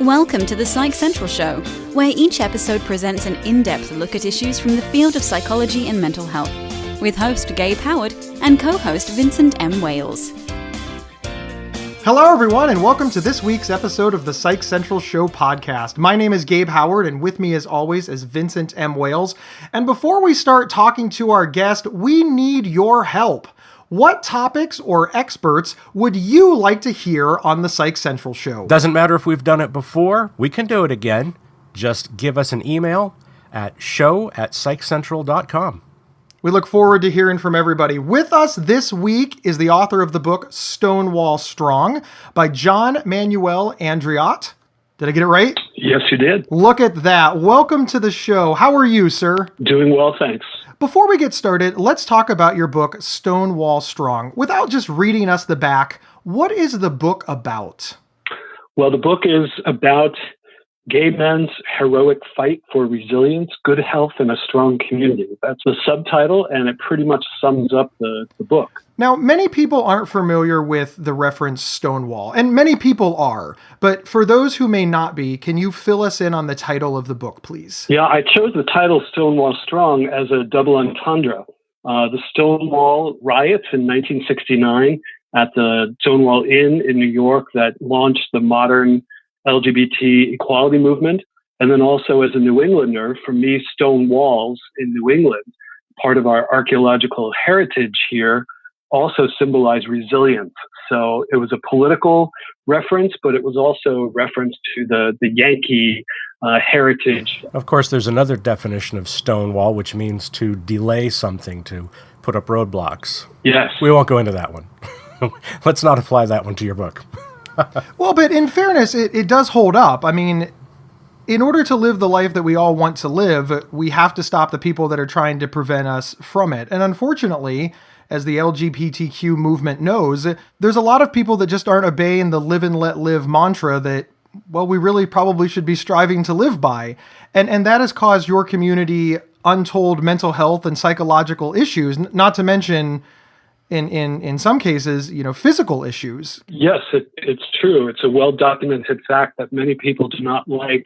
Welcome to the Psych Central Show, where each episode presents an in-depth look at issues from the field of psychology and mental health, with host Gabe Howard and co-host Vincent M. Wales. Hello, everyone, and welcome to this week's episode of the Psych Central Show podcast. My name is Gabe Howard, and with me, as always, is Vincent M. Wales. And before we start talking to our guest, we need your help. What topics or experts would you like to hear on the Psych Central Show? Doesn't matter if we've done it before, we can do it again. Just give us an email at show@psychcentral.com. We look forward to hearing from everybody. With us this week is the author of the book Stonewall Strong by John Manuel Andriott. Did I get it right? Yes, you did. Look at that. Welcome to the show. How are you, sir? Doing well, thanks. Before we get started, let's talk about your book, Stonewall Strong. Without just reading us the back, what is the book about? Well, the book is about gay men's heroic fight for resilience, good health, and a strong community. That's the subtitle, and it pretty much sums up the book. Now, many people aren't familiar with the reference Stonewall, and many people are. But for those who may not be, can you fill us in on the title of the book, please? Yeah, I chose the title Stonewall Strong as a double entendre. The Stonewall riots in 1969 at the Stonewall Inn in New York that launched the modern LGBT equality movement. And then also as a New Englander, for me, stone walls in New England, part of our archaeological heritage here, also symbolize resilience. So it was a political reference, but it was also a reference to the Yankee heritage. Of course, there's another definition of stonewall, which means to delay something, to put up roadblocks. Yes. We won't go into that one. Let's not apply that one to your book. Well, but in fairness, it does hold up. I mean, in order to live the life that we all want to live, we have to stop the people that are trying to prevent us from it. And unfortunately, as the LGBTQ movement knows, there's a lot of people that just aren't obeying the live and let live mantra that, well, we really probably should be striving to live by. And that has caused your community untold mental health and psychological issues, not to mention in some cases, physical issues. Yes, it's true. It's a well-documented fact that many people do not like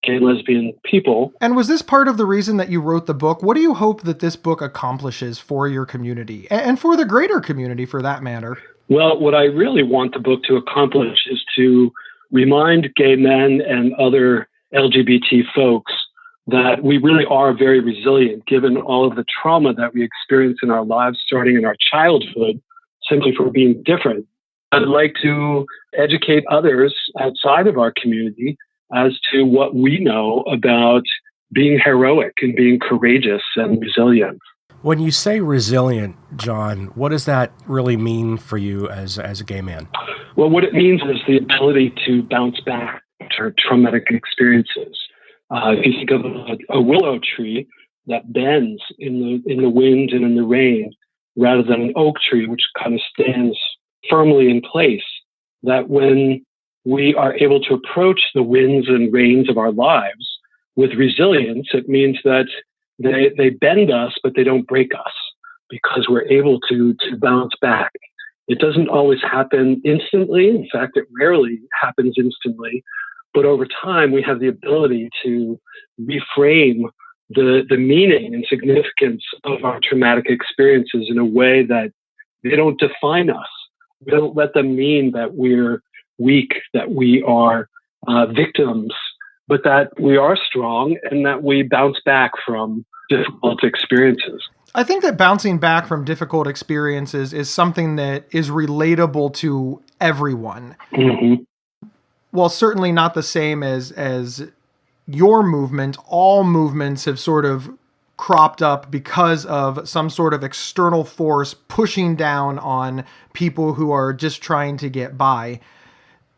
gay and lesbian people. And was this part of the reason that you wrote the book? What do you hope that this book accomplishes for your community and for the greater community, for that matter? Well, what I really want the book to accomplish is to remind gay men and other LGBT folks that we really are very resilient, given all of the trauma that we experience in our lives, starting in our childhood, simply for being different. I'd like to educate others outside of our community as to what we know about being heroic and being courageous and resilient. When you say resilient, John, what does that really mean for you as a gay man? Well, what it means is the ability to bounce back after traumatic experiences. If you think of a willow tree that bends in the wind and in the rain, rather than an oak tree, which kind of stands firmly in place, that when we are able to approach the winds and rains of our lives with resilience, it means that they bend us, but they don't break us, because we're able to bounce back. It doesn't always happen instantly. In fact, it rarely happens instantly. But over time, we have the ability to reframe the meaning and significance of our traumatic experiences in a way that they don't define us. We don't let them mean that we're weak, that we are victims, but that we are strong and that we bounce back from difficult experiences. I think that bouncing back from difficult experiences is something that is relatable to everyone. Mm-hmm. Well, certainly not the same as your movement. All movements have sort of cropped up because of some sort of external force pushing down on people who are just trying to get by.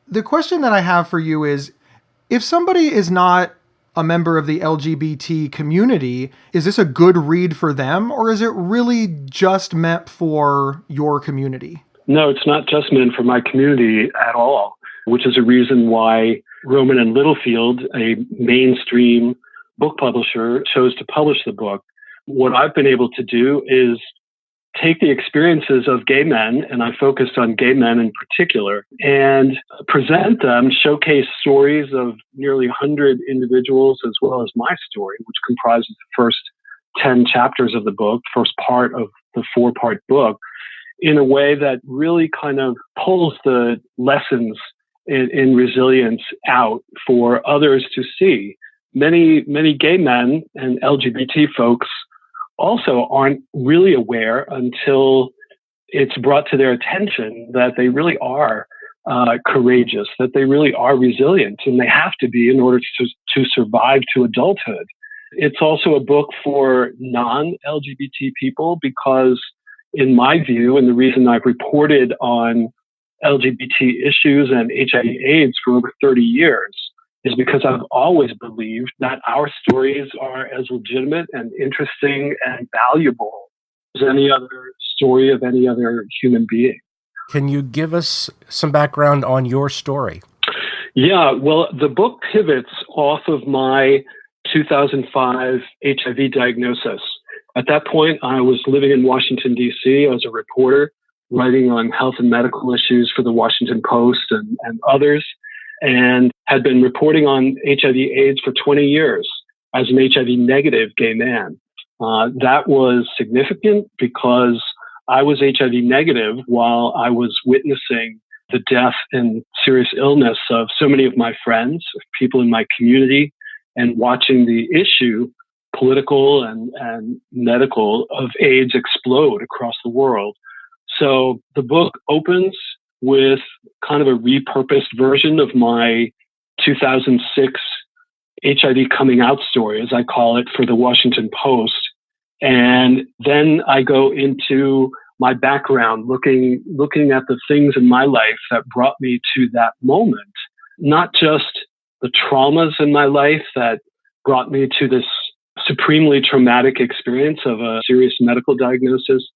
The question that I have for you is, if somebody is not a member of the LGBT community, is this a good read for them, or is it really just meant for your community? No, it's not just meant for my community at all, which is a reason why Rowman and Littlefield, a mainstream book publisher, chose to publish the book. What I've been able to do is take the experiences of gay men, and I focused on gay men in particular, and present them, showcase stories of nearly 100 individuals, as well as my story, which comprises the first 10 chapters of the book, first part of the 4-part book, in a way that really kind of pulls the lessons in resilience out for others to see. Many gay men and LGBT folks also aren't really aware until it's brought to their attention that they really are courageous, that they really are resilient, and they have to be in order to survive to adulthood. It's also a book for non-LGBT people because, in my view, and the reason I've reported on LGBT issues and HIV/AIDS for over 30 years, is because I've always believed that our stories are as legitimate and interesting and valuable as any other story of any other human being. Can you give us some background on your story? Yeah, well, the book pivots off of my 2005 HIV diagnosis. At that point, I was living in Washington, D.C. I was a reporter writing on health and medical issues for the Washington Post and others, and had been reporting on HIV/AIDS for 20 years as an HIV negative gay man. That was significant because I was HIV negative while I was witnessing the death and serious illness of so many of my friends, of people in my community, and watching the issue, political and medical, of AIDS explode across the world. So the book opens with kind of a repurposed version of my 2006 HIV coming out story, as I call it, for the Washington Post. And then I go into my background, looking at the things in my life that brought me to that moment, not just the traumas in my life that brought me to this supremely traumatic experience of a serious medical diagnosis,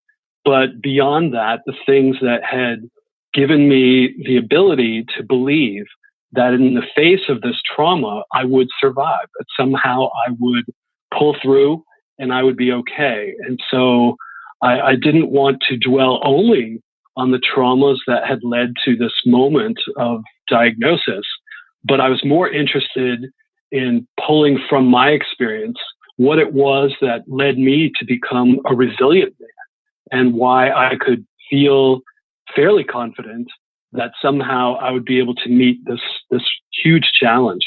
but beyond that, the things that had given me the ability to believe that in the face of this trauma, I would survive, that somehow I would pull through and I would be okay. And so I didn't want to dwell only on the traumas that had led to this moment of diagnosis, but I was more interested in pulling from my experience what it was that led me to become a resilient man and why I could feel fairly confident that somehow I would be able to meet this huge challenge.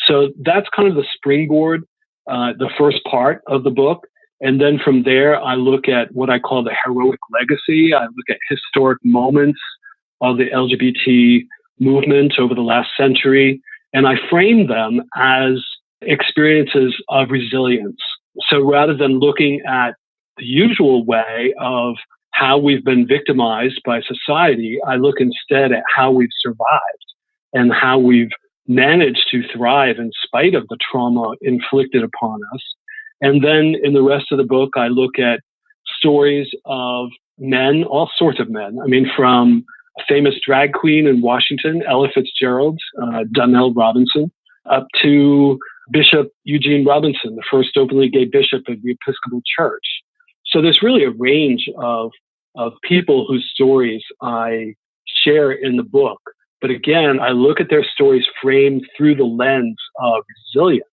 So that's kind of the springboard, the first part of the book. And then from there, I look at what I call the heroic legacy. I look at historic moments of the LGBT movement over the last century, and I frame them as experiences of resilience. So rather than looking at the usual way of how we've been victimized by society, I look instead at how we've survived and how we've managed to thrive in spite of the trauma inflicted upon us. And then in the rest of the book, I look at stories of men, all sorts of men. I mean, from a famous drag queen in Washington, Ella Fitzgerald, Donnell Robinson, up to Bishop Eugene Robinson, the first openly gay bishop of the Episcopal Church. So there's really a range of people whose stories I share in the book. But again, I look at their stories framed through the lens of resilience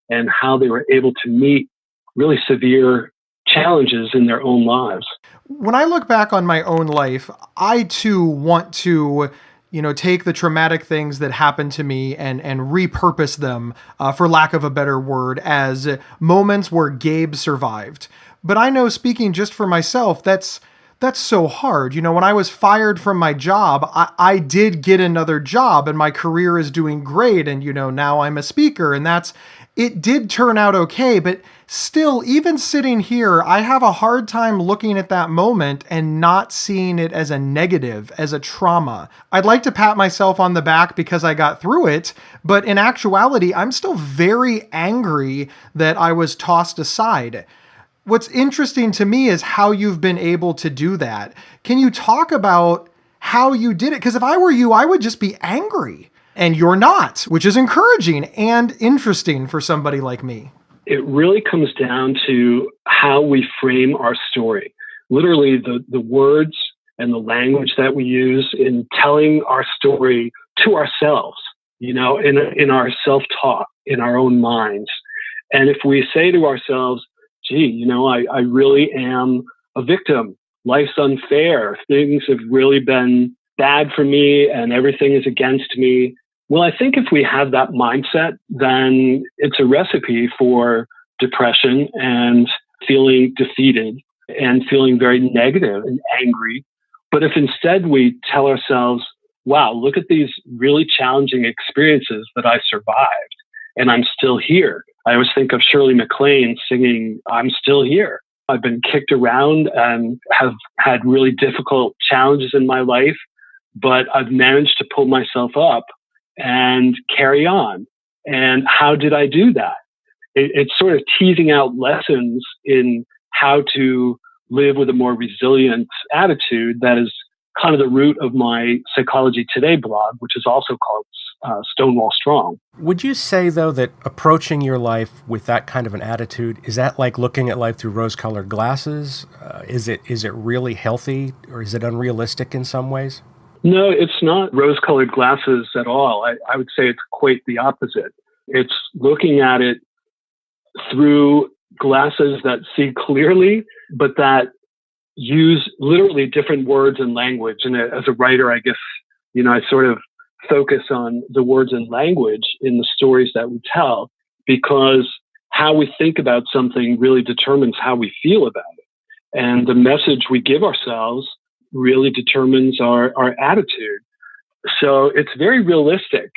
and how they were able to meet really severe challenges in their own lives. When I look back on my own life, I too want to, take the traumatic things that happened to me and repurpose them, for lack of a better word, as moments where Gabe survived. But I know, speaking just for myself, that's so hard. When I was fired from my job, I did get another job and my career is doing great. And, now I'm a speaker, and it did turn out okay. But still, even sitting here, I have a hard time looking at that moment and not seeing it as a negative, as a trauma. I'd like to pat myself on the back because I got through it, but in actuality, I'm still very angry that I was tossed aside. What's interesting to me is how you've been able to do that. Can you talk about how you did it? Because if I were you, I would just be angry. And you're not, which is encouraging and interesting for somebody like me. It really comes down to how we frame our story. literally the words and the language that we use in telling our story to ourselves, in our self-talk, in our own minds. And if we say to ourselves, gee, I really am a victim. Life's unfair. Things have really been bad for me and everything is against me. Well, I think if we have that mindset, then it's a recipe for depression and feeling defeated and feeling very negative and angry. But if instead we tell ourselves, wow, look at these really challenging experiences that I survived and I'm still here. I always think of Shirley MacLaine singing, I'm still here. I've been kicked around and have had really difficult challenges in my life, but I've managed to pull myself up and carry on. And how did I do that? It's sort of teasing out lessons in how to live with a more resilient attitude that is kind of the root of my Psychology Today blog, which is also called Stonewall Strong. Would you say, though, that approaching your life with that kind of an attitude, is that like looking at life through rose-colored glasses? Is it really healthy, or is it unrealistic in some ways? No, it's not rose-colored glasses at all. I would say it's quite the opposite. It's looking at it through glasses that see clearly, but that use literally different words and language. And as a writer, I guess, I sort of focus on the words and language in the stories that we tell, because how we think about something really determines how we feel about it. And the message we give ourselves really determines our attitude. So it's very realistic,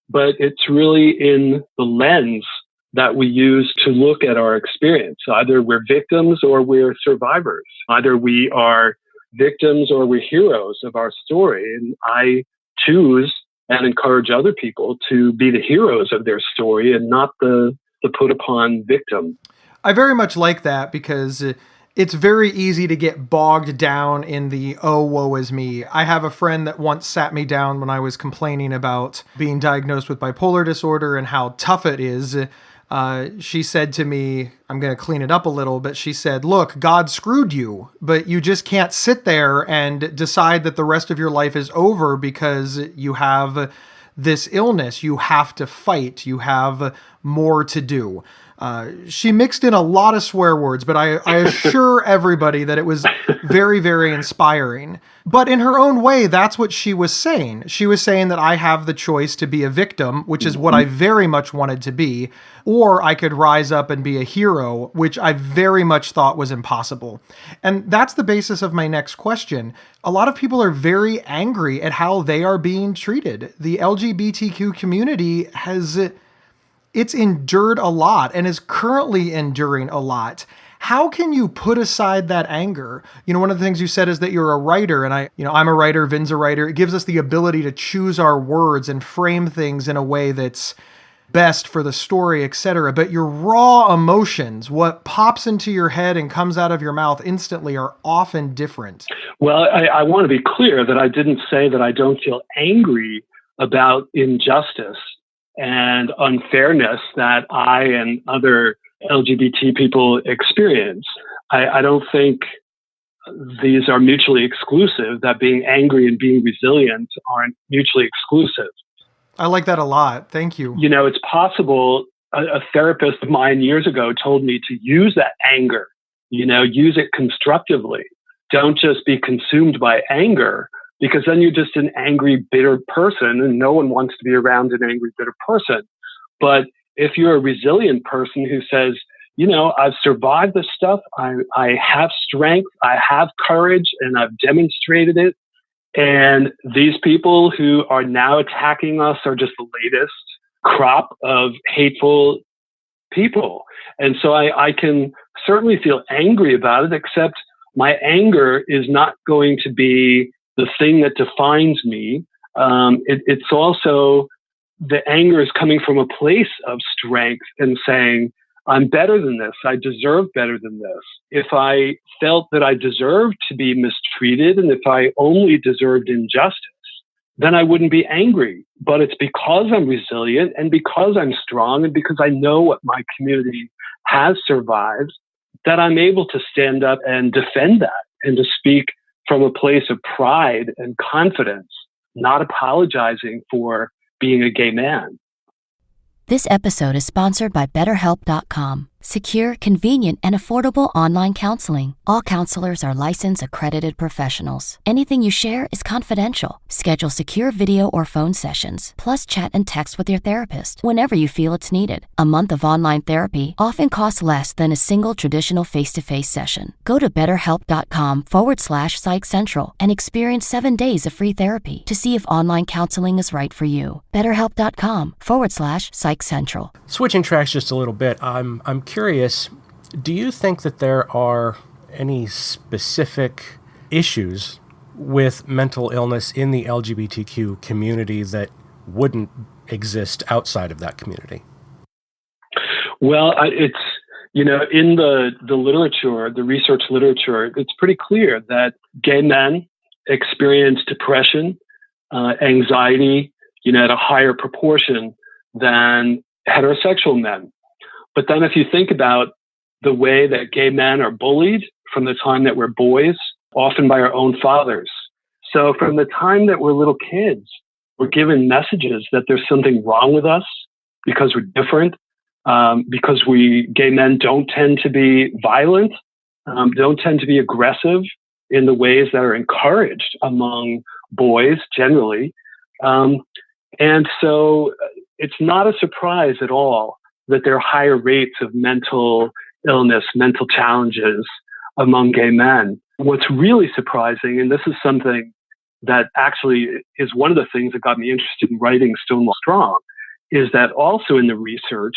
but it's really in the lens that we use to look at our experience. Either we're victims or we're survivors. Either we are victims or we're heroes of our story. And I choose and encourage other people to be the heroes of their story and not the put upon victim. I very much like that, because it's very easy to get bogged down in the, oh, woe is me. I have a friend that once sat me down when I was complaining about being diagnosed with bipolar disorder and how tough it is. She said to me, I'm going to clean it up a little, but she said, look, God screwed you, but you just can't sit there and decide that the rest of your life is over because you have this illness. You have to fight. You have more to do. She mixed in a lot of swear words, but I assure everybody that it was very, very inspiring. But in her own way, that's what she was saying. She was saying that I have the choice to be a victim, which is what I very much wanted to be, or I could rise up and be a hero, which I very much thought was impossible. And that's the basis of my next question. A lot of people are very angry at how they are being treated. The LGBTQ community it's endured a lot and is currently enduring a lot. How can you put aside that anger? One of the things you said is that you're a writer, and I'm a writer, Vin's a writer. It gives us the ability to choose our words and frame things in a way that's best for the story, etc. But your raw emotions, what pops into your head and comes out of your mouth instantly, are often different. Well, I want to be clear that I didn't say that I don't feel angry about injustice and unfairness that I and other LGBT people experience. I don't think these are mutually exclusive, that being angry and being resilient aren't mutually exclusive. I like that a lot. Thank you. It's possible. A therapist of mine years ago told me to use that anger, use it constructively. Don't just be consumed by anger, because then you're just an angry, bitter person, and no one wants to be around an angry, bitter person. But if you're a resilient person who says, I've survived this stuff, I have strength, I have courage, and I've demonstrated it, and these people who are now attacking us are just the latest crop of hateful people. And so I can certainly feel angry about it, except my anger is not going to be the thing that defines me. It's also, the anger is coming from a place of strength and saying, I'm better than this. I deserve better than this. If I felt that I deserved to be mistreated, and if I only deserved injustice, then I wouldn't be angry. But it's because I'm resilient and because I'm strong and because I know what my community has survived that I'm able to stand up and defend that. and to speak from a place of pride and confidence, not apologizing for being a gay man. This episode is sponsored by BetterHelp.com. Secure, convenient, and affordable online counseling. All counselors are licensed, accredited professionals. Anything you share is confidential. Schedule secure video or phone sessions, plus chat and text with your therapist whenever you feel it's needed. A month of online therapy often costs less than a single traditional face-to-face session. Go to BetterHelp.com/Psych Central and experience 7 days of free therapy to see if online counseling is right for you. BetterHelp.com/Psych Central. Switching tracks just a little bit, I'm curious, do you think that there are any specific issues with mental illness in the LGBTQ community that wouldn't exist outside of that community? Well, it's, in the literature, the research literature, it's pretty clear that gay men experience depression, anxiety, at a higher proportion than heterosexual men. But then if you think about the way that gay men are bullied from the time that we're boys, often by our own fathers. So from the time that we're little kids, we're given messages that there's something wrong with us because we're different, because gay men don't tend to be violent, don't tend to be aggressive in the ways that are encouraged among boys generally. And so it's not a surprise at all that there are higher rates of mental illness, mental challenges among gay men. What's really surprising, and this is something that actually is one of the things that got me interested in writing Stonewall Strong, is that also in the research,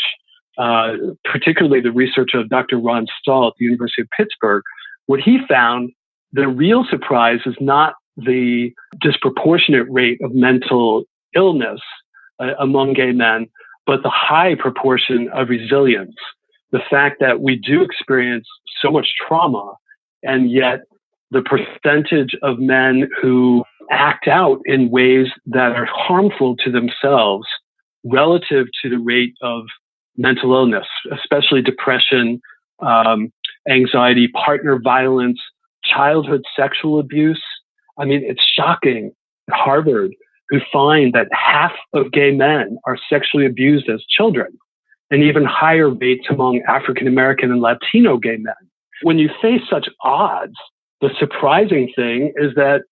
particularly the research of Dr. Ron Stahl at the University of Pittsburgh, what he found, the real surprise is not the disproportionate rate of mental illness among gay men, but the high proportion of resilience. The fact that we do experience so much trauma, and yet the percentage of men who act out in ways that are harmful to themselves relative to the rate of mental illness, especially depression, anxiety, partner violence, childhood sexual abuse. I mean, it's shocking at Harvard, who find that half of gay men are sexually abused as children, and even higher rates among African American and Latino gay men. When you face such odds, the surprising thing is that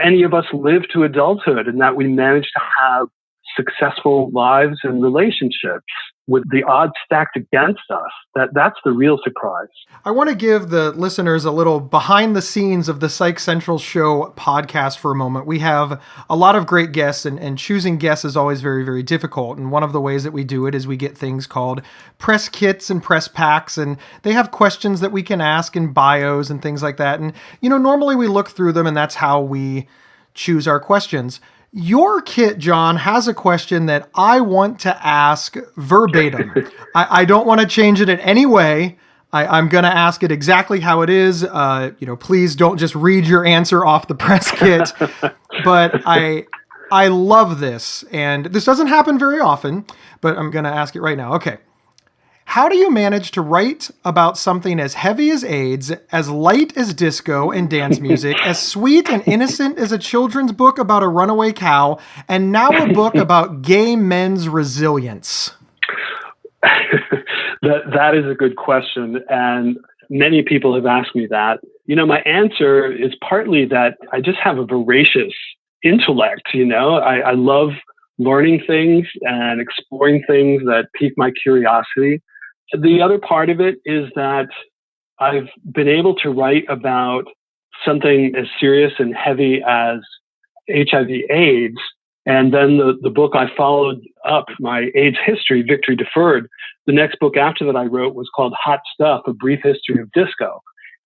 any of us live to adulthood and that we manage to have successful lives and relationships with the odds stacked against us. That's the real surprise. I want to give the listeners a little behind the scenes of the Psych Central Show podcast for a moment. We have a lot of great guests, and choosing guests is always very, very difficult. And one of the ways that we do it is we get things called press kits and press packs, and they have questions that we can ask in bios and things like that. And, normally we look through them, and that's how we choose our questions. Your kit, John, has a question that I want to ask verbatim. I don't want to change it in any way. I'm going to ask it exactly how it is. Please don't just read your answer off the press kit. But I love this. And this doesn't happen very often, but I'm going to ask it right now. Okay. How do you manage to write about something as heavy as AIDS, as light as disco and dance music, as sweet and innocent as a children's book about a runaway cow, and now a book about gay men's resilience? That is a good question, and many people have asked me that. My answer is partly that I just have a voracious intellect. I love learning things and exploring things that pique my curiosity. The other part of it is that I've been able to write about something as serious and heavy as HIV/AIDS. And then the book I followed up, my AIDS history, Victory Deferred. The next book after that I wrote was called Hot Stuff, A Brief History of Disco.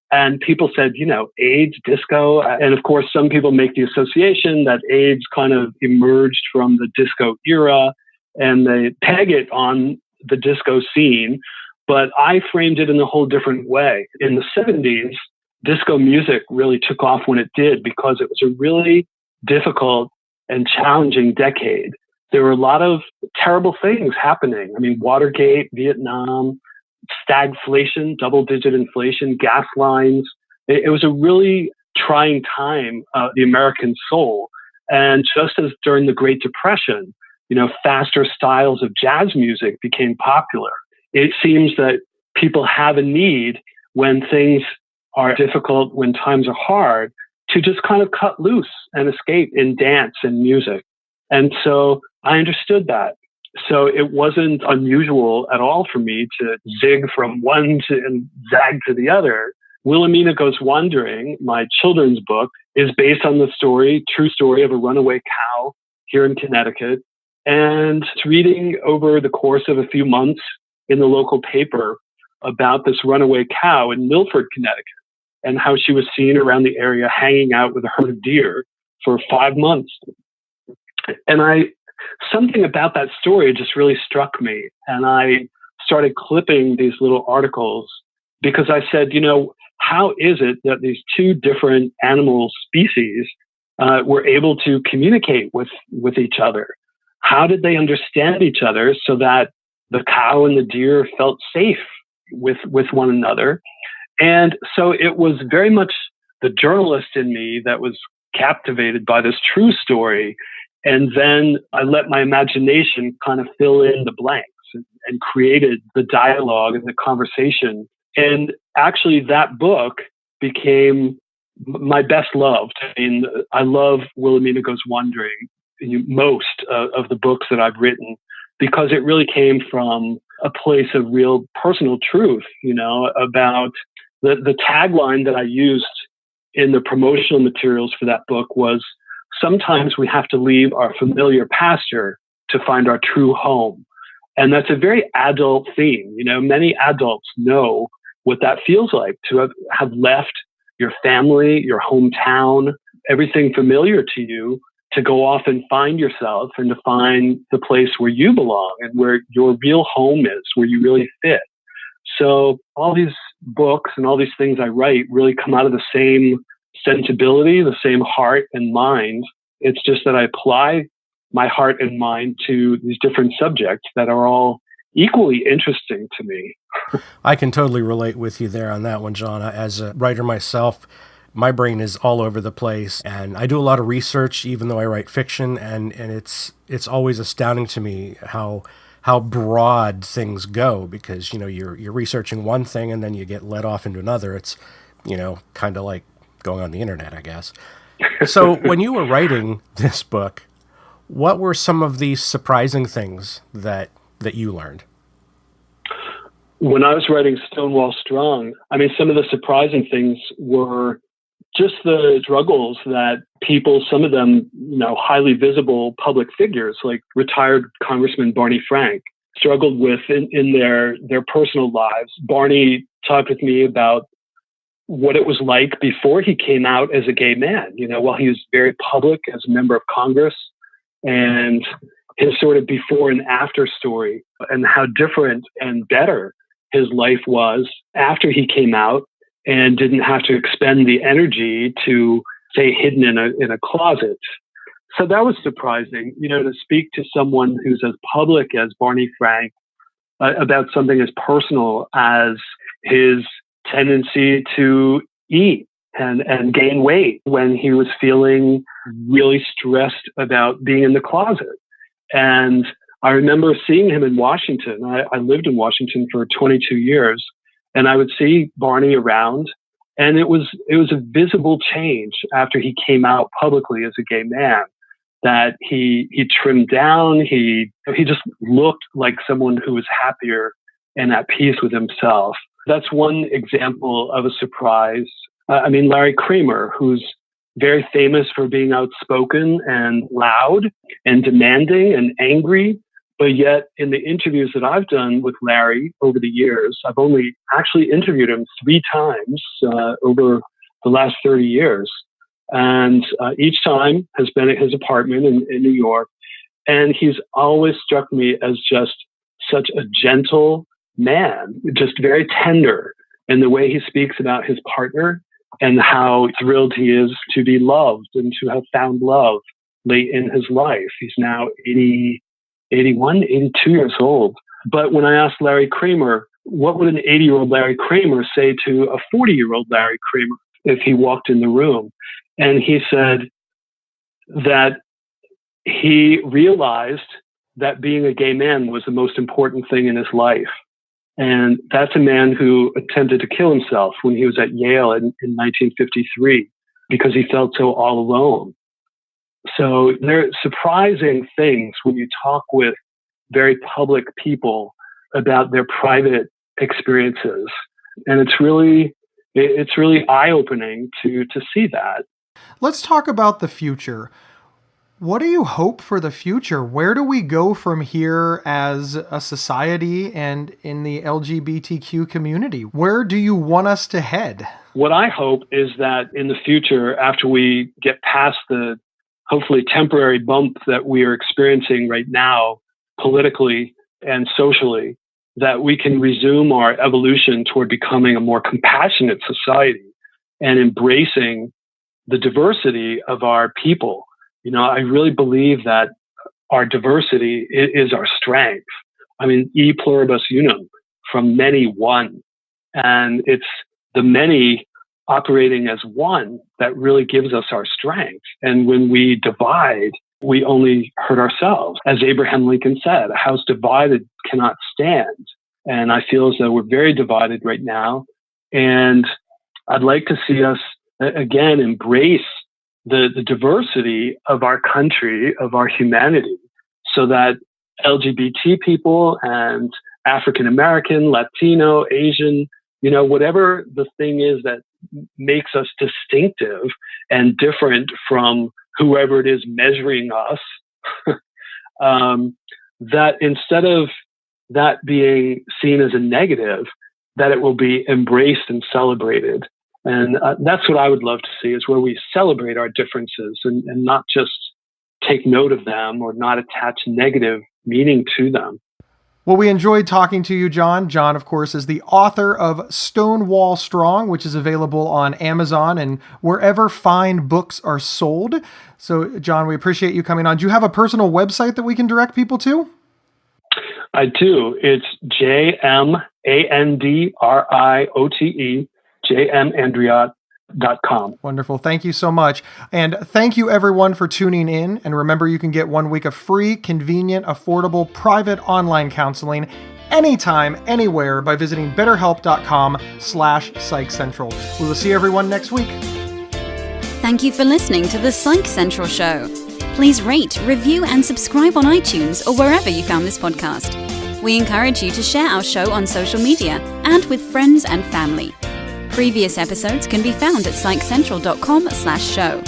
And people said, AIDS, disco. And of course, some people make the association that AIDS kind of emerged from the disco era, and they peg it on the disco scene. But I framed it in a whole different way. In the 70s, disco music really took off when it did because it was a really difficult and challenging decade. There were a lot of terrible things happening. I mean, Watergate, Vietnam, stagflation, double-digit inflation, gas lines, It was a really trying time, the American soul. And just as during the Great Depression, faster styles of jazz music became popular. It seems that people have a need when things are difficult, when times are hard, to just kind of cut loose and escape in dance and music. And so I understood that. So it wasn't unusual at all for me to zig from one and zag to the other. Wilhelmina Goes Wandering, my children's book, is based on the true story of a runaway cow here in Connecticut. And it's reading over the course of a few months in the local paper about this runaway cow in Milford, Connecticut, and how she was seen around the area hanging out with a herd of deer for 5 months. And something about that story just really struck me. And I started clipping these little articles because I said, how is it that these two different animal species were able to communicate with each other? How did they understand each other so that the cow and the deer felt safe with one another? And so it was very much the journalist in me that was captivated by this true story. And then I let my imagination kind of fill in the blanks and created the dialogue and the conversation. And actually that book became my best loved. I mean, I love Wilhelmina Goes Wandering, most of the books that I've written, because it really came from a place of real personal truth, about the tagline that I used in the promotional materials for that book was, sometimes we have to leave our familiar pasture to find our true home. And that's a very adult theme. Many adults know what that feels like, to have left your family, your hometown, everything familiar to you, to go off and find yourself and to find the place where you belong and where your real home is, where you really fit. So all these books and all these things I write really come out of the same sensibility, the same heart and mind. It's just that I apply my heart and mind to these different subjects that are all equally interesting to me. I can totally relate with you there on that one, John. As a writer myself, my brain is all over the place, and I do a lot of research, even though I write fiction, and it's always astounding to me how broad things go, because you're researching one thing and then you get led off into another. It's kind of like going on the internet, I guess. So when you were writing this book, what were some of the surprising things that you learned? When I was writing Stonewall Strong, some of the surprising things were just the struggles that people, some of them, highly visible public figures like retired Congressman Barney Frank, struggled with in their personal lives. Barney talked with me about what it was like before he came out as a gay man, while he was very public as a member of Congress, and his sort of before and after story, and how different and better his life was after he came out and didn't have to expend the energy to stay hidden in a closet. So that was surprising, to speak to someone who's as public as Barney Frank about something as personal as his tendency to eat and gain weight when he was feeling really stressed about being in the closet. And I remember seeing him in Washington. I lived in Washington for 22 years, and I would see Barney around, and it was a visible change after he came out publicly as a gay man, that he trimmed down, he just looked like someone who was happier and at peace with himself. That's one example of a surprise. Larry Kramer, who's very famous for being outspoken and loud and demanding and angry. But yet in the interviews that I've done with Larry over the years, I've only actually interviewed him 3 times over the last 30 years. And each time has been at his apartment in New York. And he's always struck me as just such a gentle man, just very tender in the way he speaks about his partner and how thrilled he is to be loved and to have found love late in his life. He's now 81, 82 years old. But when I asked Larry Kramer, what would an 80-year-old Larry Kramer say to a 40-year-old Larry Kramer? if he walked in the room. And he said that he realized that being a gay man was the most important thing in his life. And that's a man who attempted to kill himself when he was at Yale in 1953 because he felt so all alone. So there are surprising things when you talk with very public people about their private experiences. And it's really eye-opening to see that. Let's talk about the future. What do you hope for the future? Where do we go from here as a society and in the LGBTQ community? Where do you want us to head? What I hope is that in the future, after we get past the hopefully temporary bump that we are experiencing right now, politically and socially, that we can resume our evolution toward becoming a more compassionate society and embracing the diversity of our people. You know, I really believe that our diversity is our strength. I mean, e pluribus unum, from many one. And it's the many operating as one that really gives us our strength. And when we divide, we only hurt ourselves. As Abraham Lincoln said, a house divided cannot stand. And I feel as though we're very divided right now. And I'd like to see us, again, embrace the diversity of our country, of our humanity, so that LGBT people and African American, Latino, Asian, you know, whatever the thing is that makes us distinctive and different from whoever it is measuring us, that instead of that being seen as a negative, that it will be embraced and celebrated. And that's what I would love to see, is where we celebrate our differences and not just take note of them or not attach negative meaning to them. Well, we enjoyed talking to you, John. John, of course, is the author of Stonewall Strong, which is available on Amazon and wherever fine books are sold. So, John, we appreciate you coming on. Do you have a personal website that we can direct people to? I do. It's JMANDRIOTE, jmandriot.com. Wonderful. Thank you so much. And thank you everyone for tuning in. And remember, you can get 1 week of free, convenient, affordable, private online counseling anytime, anywhere by visiting betterhelp.com/psychcentral. We will see everyone next week. Thank you for listening to The Psych Central Show. Please rate, review, and subscribe on iTunes or wherever you found this podcast. We encourage you to share our show on social media and with friends and family. Previous episodes can be found at psychcentral.com/show.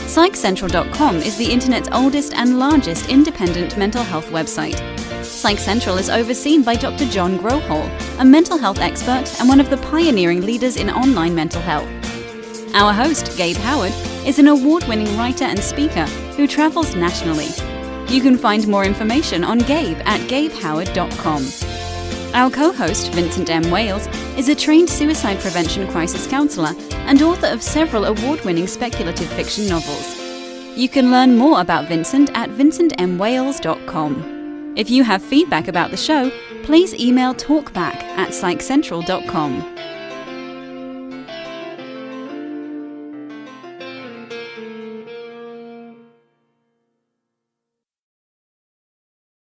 Psychcentral.com is the internet's oldest and largest independent mental health website. Psych Central is overseen by Dr. John Grohol, a mental health expert and one of the pioneering leaders in online mental health. Our host, Gabe Howard, is an award-winning writer and speaker who travels nationally. You can find more information on Gabe at gabehoward.com. Our co-host, Vincent M. Wales, is a trained suicide prevention crisis counselor and author of several award-winning speculative fiction novels. You can learn more about Vincent at vincentmwales.com. If you have feedback about the show, please email talkback@psychcentral.com.